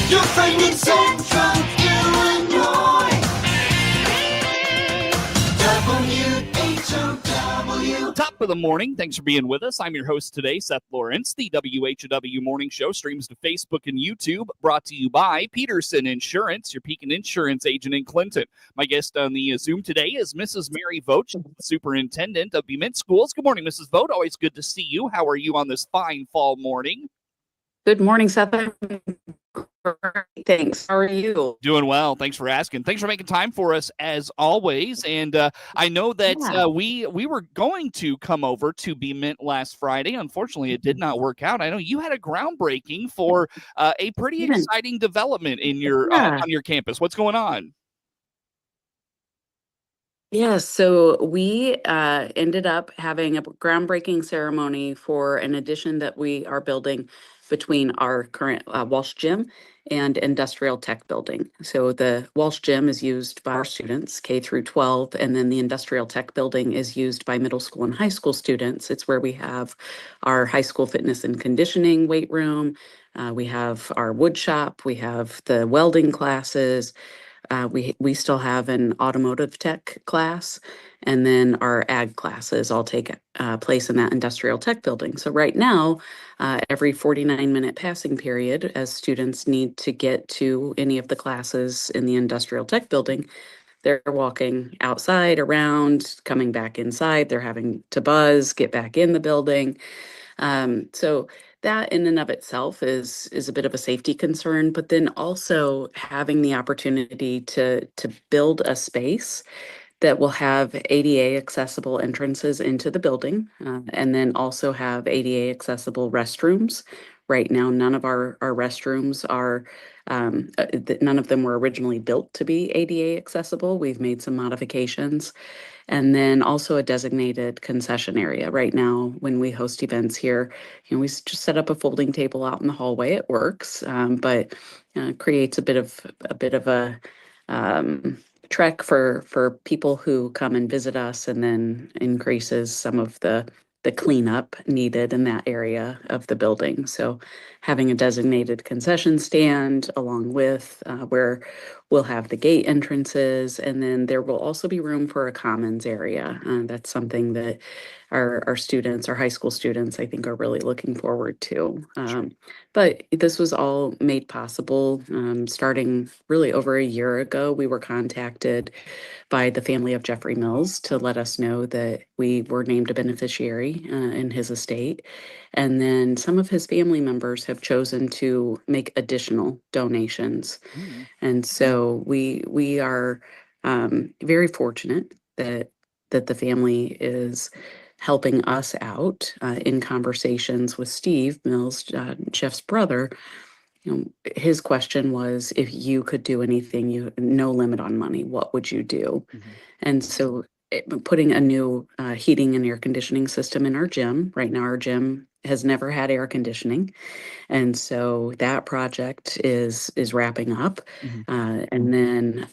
Your friend in Central Illinois. WHOW. Top of the morning. Thanks for being with us. I'm your host today, Seth Lawrence. The WHOW Morning Show streams to Facebook and YouTube, brought to you by Peterson Insurance, your Pekin Insurance agent in Clinton. My guest on the Zoom today is Mrs. Mary Vogt, Superintendent of Bement Schools. Good morning, Mrs. Vogt. Always good to see you. How are you on this fine fall morning? Good morning, Seth. Thanks. How are you? Doing well. Thanks for asking. Thanks for making time for us as always. And I know that we were going to come over to Bement last Friday. Unfortunately, it did not work out. I know you had a groundbreaking for a pretty exciting development in your on your campus. What's going on? Yes, so we ended up having a groundbreaking ceremony for an addition that we are building between our current Walsh Gym and Industrial Tech Building. So the Walsh Gym is used by our students, K through 12, and then the Industrial Tech Building is used by middle school and high school students. It's where we have our high school fitness and conditioning weight room. We have our wood shop. We have the welding classes. We still have an automotive tech class, and then our ag classes all take place in that industrial tech building. So right now, every 49-minute passing period, as students need to get to any of the classes in the industrial tech building, they're walking outside, around, coming back inside. They're having to buzz, get back in the building. So that in and of itself is a bit of a safety concern, but then also having the opportunity to build a space that will have ADA accessible entrances into the building, and then also have ADA accessible restrooms. Right now, none of our restrooms are, none of them were originally built to be ADA accessible. We've made some modifications. And then also a designated concession area. Right now, when we host events here, we just set up a folding table out in the hallway. It works, but creates a bit of a trek for people who come and visit us, and then increases some of the cleanup needed in that area of the building. So having a designated concession stand along with where we'll have the gate entrances, and then there will also be room for a commons area. That's something that our students, our high school students, I think are really looking forward to. But this was all made possible starting really over a year ago. We were contacted by the family of Jeffrey Mills to let us know that we were named a beneficiary in his estate. And then some of his family members have chosen to make additional donations. And so we are very fortunate that the family is helping us out in conversations with Steve Mills, Jeff's brother. His question was, if you could do anything, no limit on money, what would you do? And so putting a new heating and air conditioning system in our gym. Right now, our gym has never had air conditioning. And so that project is wrapping up. And then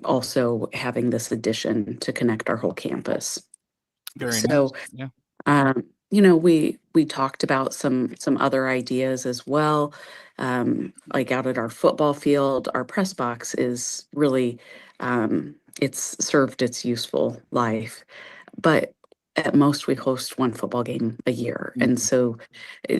also having this addition to connect our whole campus. Very nice. Yeah. We talked about some other ideas as well. Like out at our football field, our press box is really, it's served its useful life, but at most we host one football game a year. And so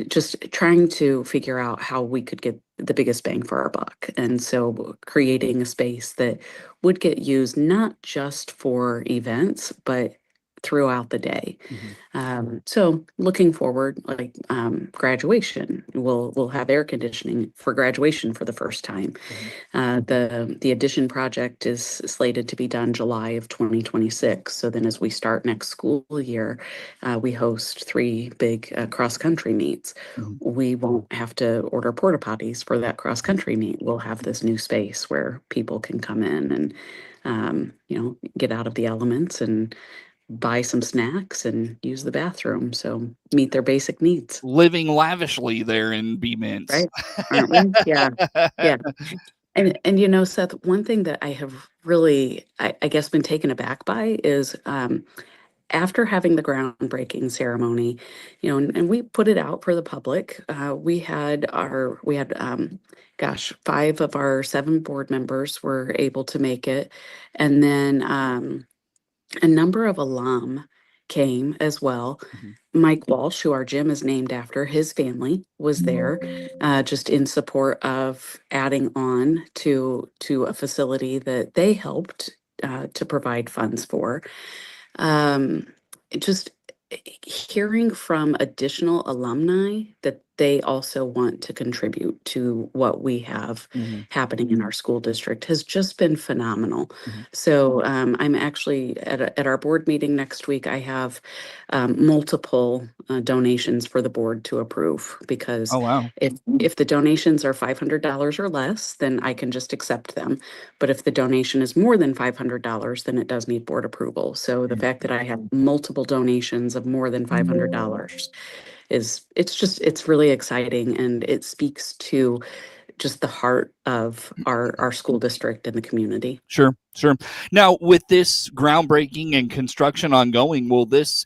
just trying to figure out how we could get the biggest bang for our buck. And so creating a space that would get used not just for events, but throughout the day. So looking forward, like graduation, we'll have air conditioning for graduation for the first time. The addition project is slated to be done July of 2026. So then as we start next school year, we host 3 big cross-country meets. We won't have to order porta potties for that cross-country meet. We'll have this new space where people can come in and get out of the elements and buy some snacks and use the bathroom. So meet their basic needs. Living lavishly there in Bement. Right. Aren't we? Yeah. Yeah. And Seth, one thing that I have really, I guess, been taken aback by is after having the groundbreaking ceremony, and we put it out for the public, gosh, 5 of our 7 board members were able to make it. And then a number of alum came as well. Mhm. Mike Walsh, who our gym is named after, his family was there, just in support of adding on to a facility that they helped to provide funds for. Just hearing from additional alumni that they also want to contribute to what we have Mhm. happening in our school district has just been phenomenal. Mhm. So I'm actually at our board meeting next week. I have multiple donations for the board to approve, because Oh, wow. if the donations are $500 or less, then I can just accept them. But if the donation is more than $500, then it does need board approval. So the fact that I have multiple donations of more than $500 it's really exciting, and it speaks to just the heart of our school district and the community. Sure. Now, with this groundbreaking and construction ongoing, will this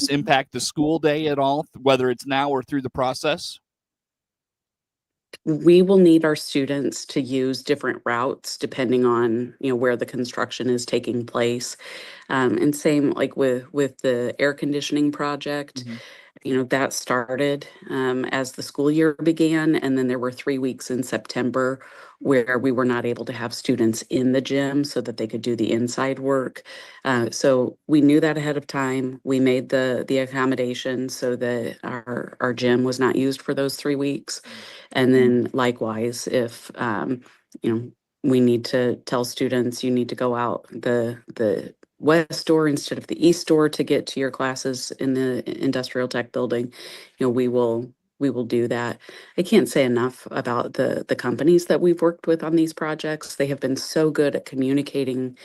impact the school day at all, whether it's now or through the process? We will need our students to use different routes depending on, where the construction is taking place. And same like with the air conditioning project. Mhm. That started as the school year began, and then there were 3 weeks in September where we were not able to have students in the gym so that they could do the inside work. So we knew that ahead of time. We made the accommodation so that our gym was not used for those 3 weeks. And then likewise, if we need to tell students you need to go out the west door instead of the east door to get to your classes in the industrial tech building, we will do that. I can't say enough about the companies that we've worked with on these projects. They have been so good at communicating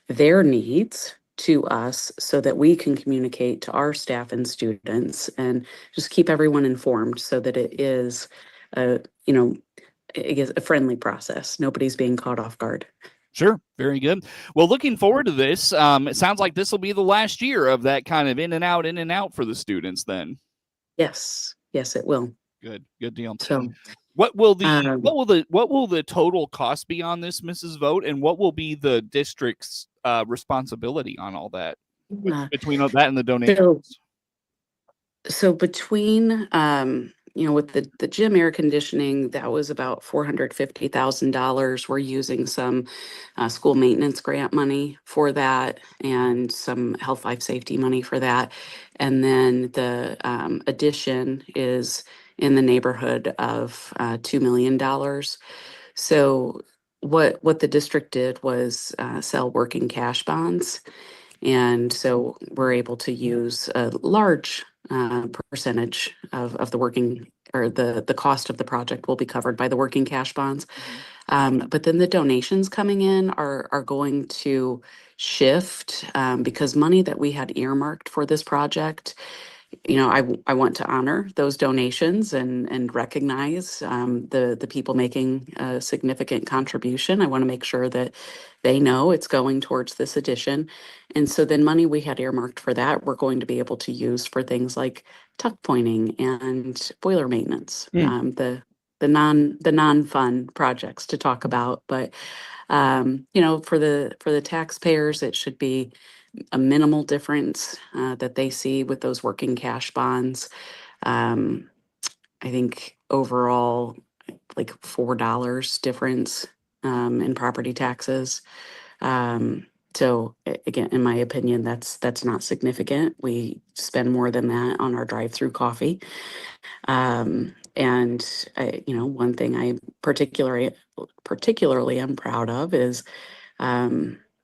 their needs to us so that we can communicate to our staff and students and just keep everyone informed so that it is a, I guess, a friendly process. Nobody's being caught off guard. Sure. Very good. Well, looking forward to this. It sounds like this will be the last year of that kind of in and out for the students then. Yes, it will. Good deal. So, What will the um, what will the total cost be on this, Mrs. Vogt, and what will be the district's responsibility on all that between all that and the donations? so between, with the gym air conditioning, that was about $450,000. We're using some school maintenance grant money for that and some health life safety money for that. And then the addition is in the neighborhood of $2 million. So what the district did was sell working cash bonds. And so we're able to use a large percentage of the working, or the cost of the project will be covered by the working cash bonds. But then the donations coming in are going to shift because money that we had earmarked for this project, I want to honor those donations and recognize the people making a significant contribution. I want to make sure that they know it's going towards this addition. And so then money we had earmarked for that, we're going to be able to use for things like tuck pointing and boiler maintenance, the non-fun projects to talk about. But for the taxpayers, it should be a minimal difference that they see with those working cash bonds. Um, I think overall, like $4 difference in property taxes. So again, in my opinion, that's not significant. We spend more than that on our drive-through coffee. And one thing I particularly am proud of is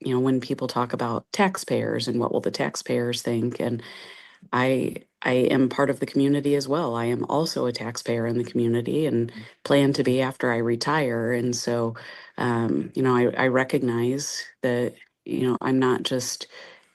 when people talk about taxpayers and what will the taxpayers think, and I am part of the community as well. I am also a taxpayer in the community and plan to be after I retire. And so, I recognize that, I'm not just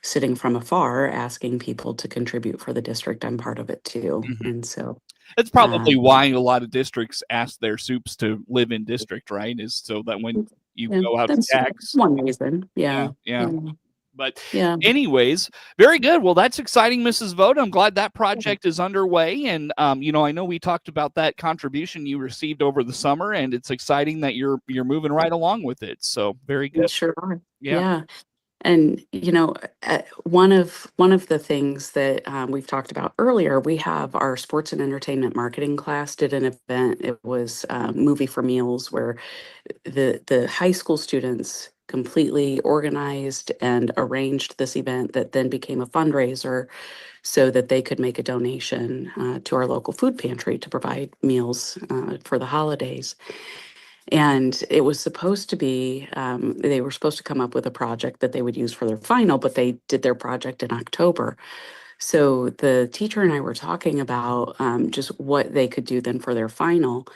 sitting from afar asking people to contribute for the district. I'm part of it too. Mhm. And so, That's probably um, why a lot of districts ask their soups to live in district, right? Is so that when you yeah, go out to that's tax. one reason. Yeah, Yeah. yeah. Yeah. But Yeah. anyways, very good. Well, that's exciting, Mrs. Vogt. I'm glad that project is underway. And, I know we talked about that contribution you received over the summer, and it's exciting that you're moving right along with it. So very We good. sure are. Yeah. Yeah. And one of the things that we've talked about earlier, we have our sports and entertainment marketing class did an event. It was Movie for Meals, where the high school students completely organized and arranged this event that then became a fundraiser so that they could make a donation to our local food pantry to provide meals for the holidays. And it was supposed to be, they were supposed to come up with a project that they would use for their final, but they did their project in October. So the teacher and I were talking about just what they could do then for their final.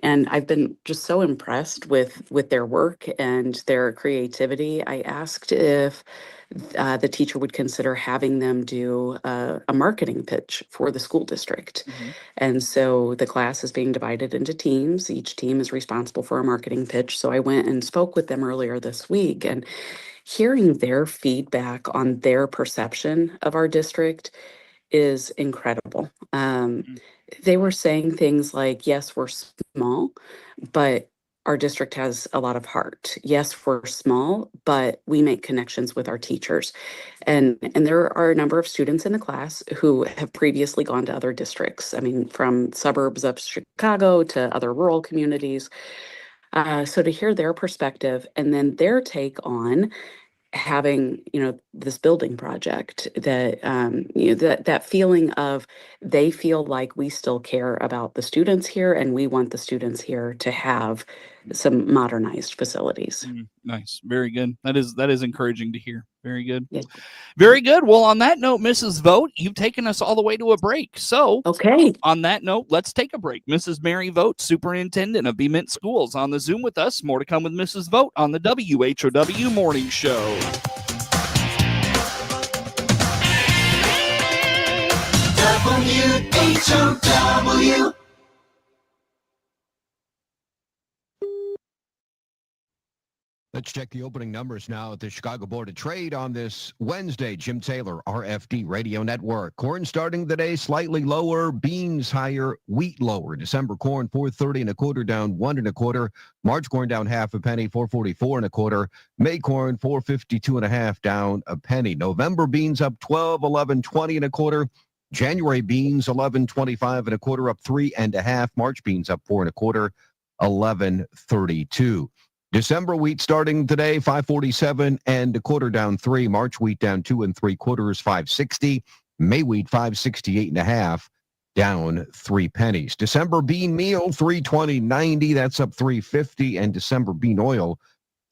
And I've been just so impressed with their work and their creativity. I asked if the teacher would consider having them do a marketing pitch for the school district. And so the class is being divided into teams. Each team is responsible for a marketing pitch. So I went and spoke with them earlier this week, and hearing their feedback on their perception of our district is incredible. They were saying things like, yes, we're small, but our district has a lot of heart. Yes, we're small, but we make connections with our teachers. And there are a number of students in the class who have previously gone to other districts. I mean, from suburbs of Chicago to other rural communities. So to hear their perspective and then their take on having this building project, that that feeling of they feel like we still care about the students here and we want the students here to have some modernized facilities. Nice. Very good. That is encouraging to hear. Very good. Yeah. Very good. Well, on that note, Mrs. Vogt, you've taken us all the way to a break. So Okay. on that note, let's take a break. Mrs. Mary Vogt, Superintendent of Bement Schools, on the Zoom with us. More to come with Mrs. Vogt on the WHOW Morning Show. WHOW. Let's check the opening numbers now at the Chicago Board of Trade on this Wednesday. Jim Taylor, RFD Radio Network. Corn starting the day slightly lower, beans higher, wheat lower. December corn 4.30 and a quarter, down 1 1/4. March corn down half a penny, 4.44 and a quarter. May corn 4.52 and a half, down a penny. November beans up 12, 11, 20 and a quarter. January beans 11.25 and a quarter, up 3 1/2. March beans up 4 1/4, 11.32. December wheat starting today, 5.47 and a quarter, down 3. March wheat down 2 3/4, 5.60. May wheat 5.68 and a half, down 3 pennies. December bean meal 320.90, that's up 3.50, and December bean oil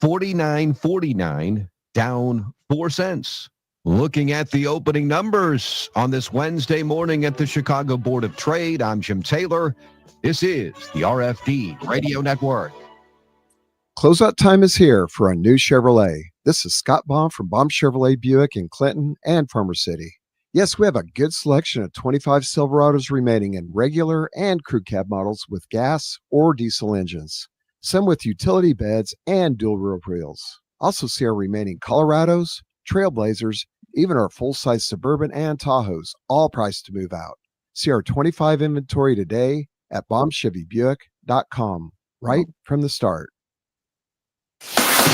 49.49, down 4 cents. Looking at the opening numbers on this Wednesday morning at the Chicago Board of Trade, I'm Jim Taylor. This is the RFD Radio Network. Closeout time is here for a new Chevrolet. This is Scott Baum from Baum Chevrolet Buick in Clinton and Farmer City. Yes, we have a good selection of 25 Silverados remaining in regular and crew cab models with gas or diesel engines. Some with utility beds and dual roof wheels. Also see our remaining Colorados, Trailblazers, even our full-size Suburban and Tahoes, all priced to move out. See our 25 inventory today at BaumChevyBuick.com, right from the start.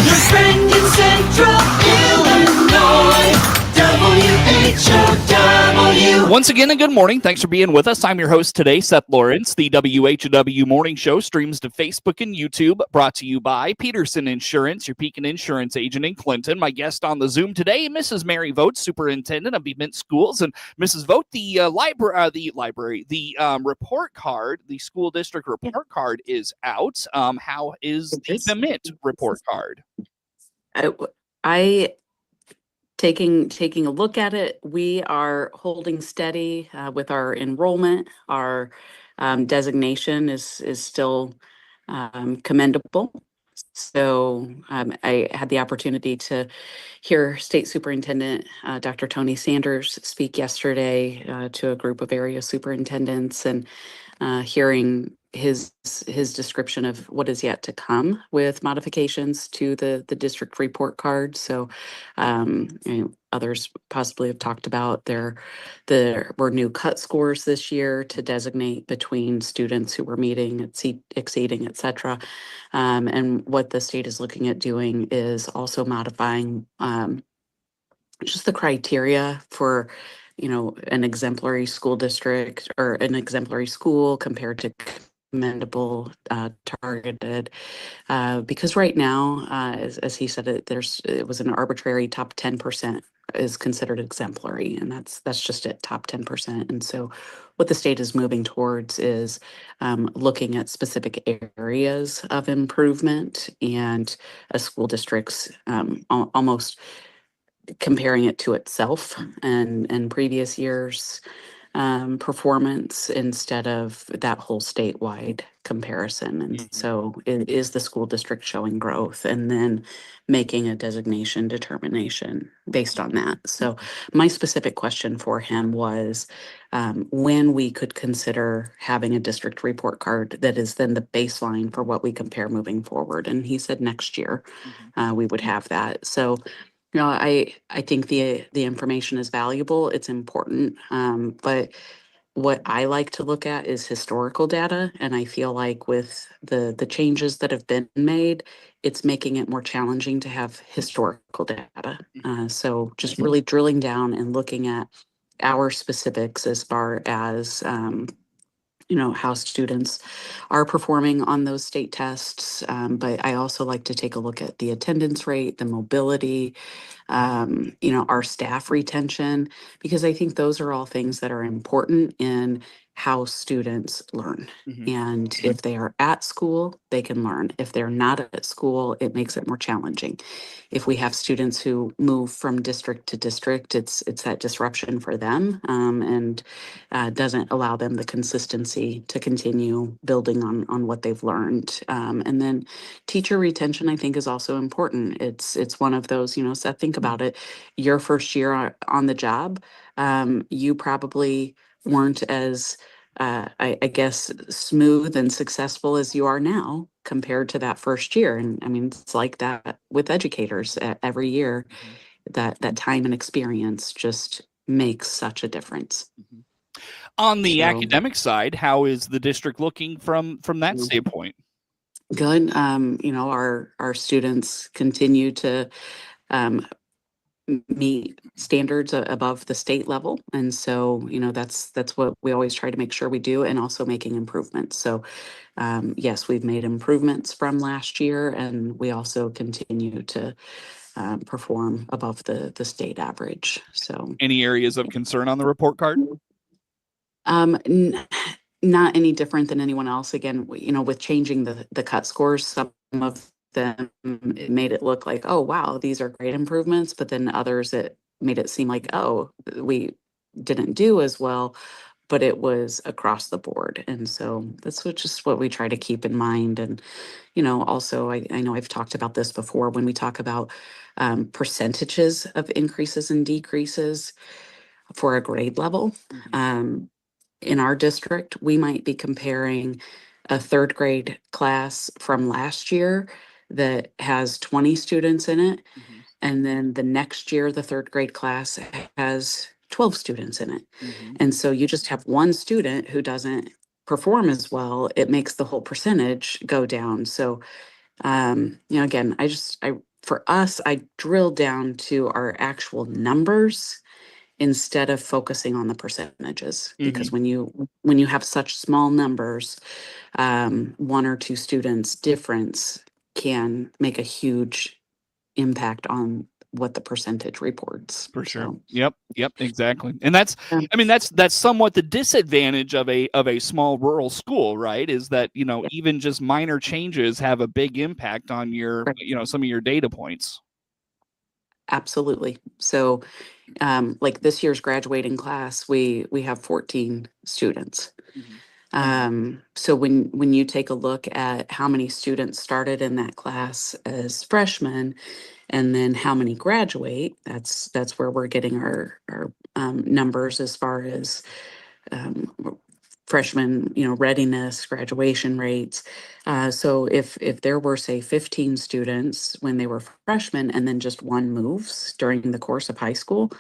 Your friend in Central Illinois, WHOW. Once again, a good morning. Thanks for being with us. I'm your host today, Seth Lawrence. The WHOW Morning Show streams to Facebook and YouTube, brought to you by Peterson Insurance, your Pekin Insurance agent in Clinton. My guest on the Zoom today, Mrs. Mary Vogt, Superintendent of Bement Schools. And Mrs. Vogt, the report card, the school district report card is out. How is the Bement report card? I taking a look at it, we are holding steady with our enrollment. Our designation is still commendable. So I had the opportunity to hear State Superintendent Dr. Tony Sanders speak yesterday to a group of area superintendents, and hearing his description of what is yet to come with modifications to the district report card. So others possibly have talked about there were new cut scores this year to designate between students who were meeting, exceeding, et cetera. And what the state is looking at doing is also modifying just the criteria for, an exemplary school district or an exemplary school compared to commendable, targeted. Because right now, as he said, it was an arbitrary top 10% is considered exemplary, and that's just at top 10%. And so, what the state is moving towards is looking at specific areas of improvement and a school district's almost comparing it to itself and previous years performance instead of that whole statewide comparison. And so is the school district showing growth and then making a designation determination based on that. So my specific question for him was when we could consider having a district report card that is then the baseline for what we compare moving forward. And he said next year we would have that. So I think the information is valuable. It's important. But what I like to look at is historical data. And I feel like with the changes that have been made, it's making it more challenging to have historical data. So just really drilling down and looking at our specifics as far as how students are performing on those state tests. But I also like to take a look at the attendance rate, the mobility, our staff retention, because I think those are all things that are important in how students learn. And if they are at school, they can learn. If they're not at school, it makes it more challenging. If we have students who move from district to district, it's that disruption for them and doesn't allow them the consistency to continue building on what they've learned. And then teacher retention, I think, is also important. It's one of those, Seth, think about it. Your first year on the job, you probably weren't as I guess smooth and successful as you are now compared to that first year. And I mean, it's like that with educators every year, that time and experience just makes such a difference. On the So- academic side, how is the district looking from that standpoint? Good. Our students continue to meet standards above the state level. And so, that's what we always try to make sure we do, and also making improvements. So, yes, we've made improvements from last year, and we also continue to perform above the state average. So, Any areas of concern on the report card? Not any different than anyone else. Again, with changing the cut scores, some of them, it made it look like, oh, wow, these are great improvements. But then others, it made it seem like, oh, we didn't do as well, but it was across the board. And so that's just what we try to keep in mind. And, also, I know I've talked about this before when we talk about percentages of increases and decreases for a grade level. In our district, we might be comparing a third grade class from last year that has 20 students in it. And then the next year, the third grade class has 12 students in it. And so you just have one student who doesn't perform as well. It makes the whole percentage go down. So, again, for us, I drill down to our actual numbers instead of focusing on the percentages, because when you have such small numbers, one or two students difference can make a huge impact on what the percentage reports. For sure. So, Yep, exactly. And that's somewhat the disadvantage of a small rural school, right? Is that, even just minor changes have a big impact on your, some of your data points. absolutely. So, like this year's graduating class, we have 14 students. So when you take a look at how many students started in that class as freshmen, and then how many graduate, that's where we're getting our numbers as far as freshman, readiness, graduation rates. So if there were, say, 15 students when they were freshmen and then just one moves during the course of high school,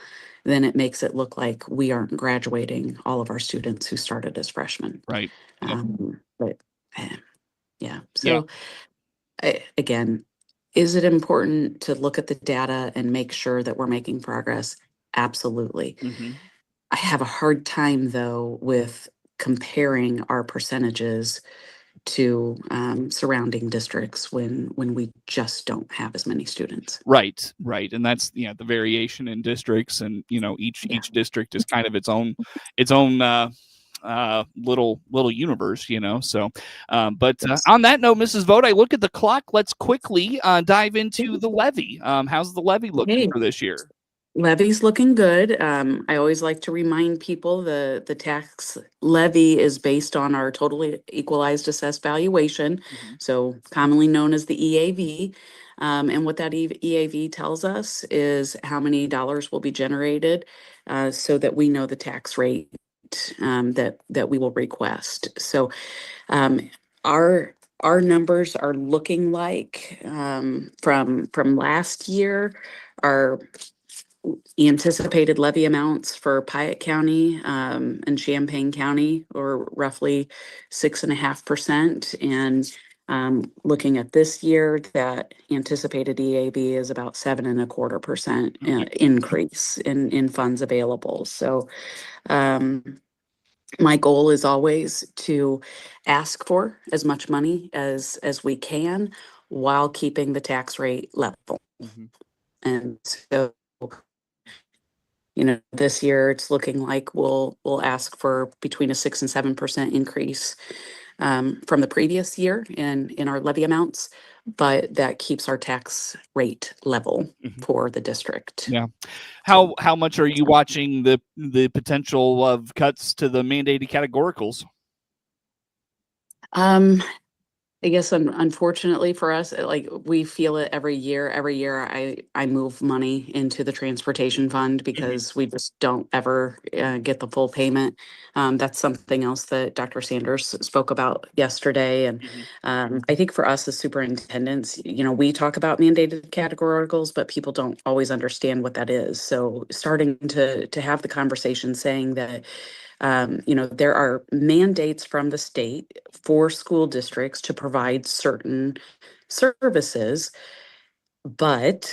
then it makes it look like we aren't graduating all of our students who started as freshmen. Right. Yep. But yeah, so again, is it important to look at the data and make sure that we're making progress? Absolutely. Mhm. I have a hard time, though, with comparing our percentages to surrounding districts when we just don't have as many students. Right. And that's the variation in districts, and each district is kind of its own little universe, So, but Yes. on that note, Mrs. Vogt, I look at the clock. Let's quickly dive into the levy. How's the levy looking Okay. for this year? Levy's looking good. I always like to remind people the tax levy is based on our totally equalized assessed valuation, Mhm. so commonly known as the EAV. And what that EAV tells us is how many dollars will be generated, so that we know the tax rate that we will request. So our numbers are looking like from last year, our anticipated levy amounts for Piatt County and Champaign County were roughly 6.5%. And looking at this year, that anticipated EAV is about 7.25% increase in funds available. So my goal is always to ask for as much money as we can while keeping the tax rate level. Mhm. And so this year it's looking like we'll ask for between a 6 and 7% increase from the previous year in our levy amounts, but that keeps our tax rate level Mhm. for the district. Yeah. How much are you watching the potential of cuts to the mandated categoricals? I guess unfortunately for us, like we feel it every year. Every year I move money into the transportation fund because we just don't ever get the full payment. That's something else that Dr. Sanders spoke about yesterday. And I think for us as superintendents, we talk about mandated categoricals, but people don't always understand what that is. So starting to have the conversation saying that there are mandates from the state for school districts to provide certain services, but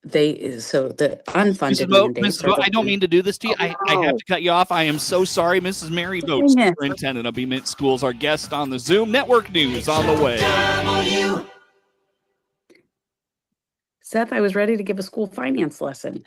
so the unfunded mandates Mrs. are Vogt, the I don't mean to do this to you. I have to cut you off. I am so sorry. Mrs. Mary Vogt, Dang it. Superintendent of Bement Schools, our guest on the Zoom Network News on the way. Seth, I was ready to give a school finance lesson.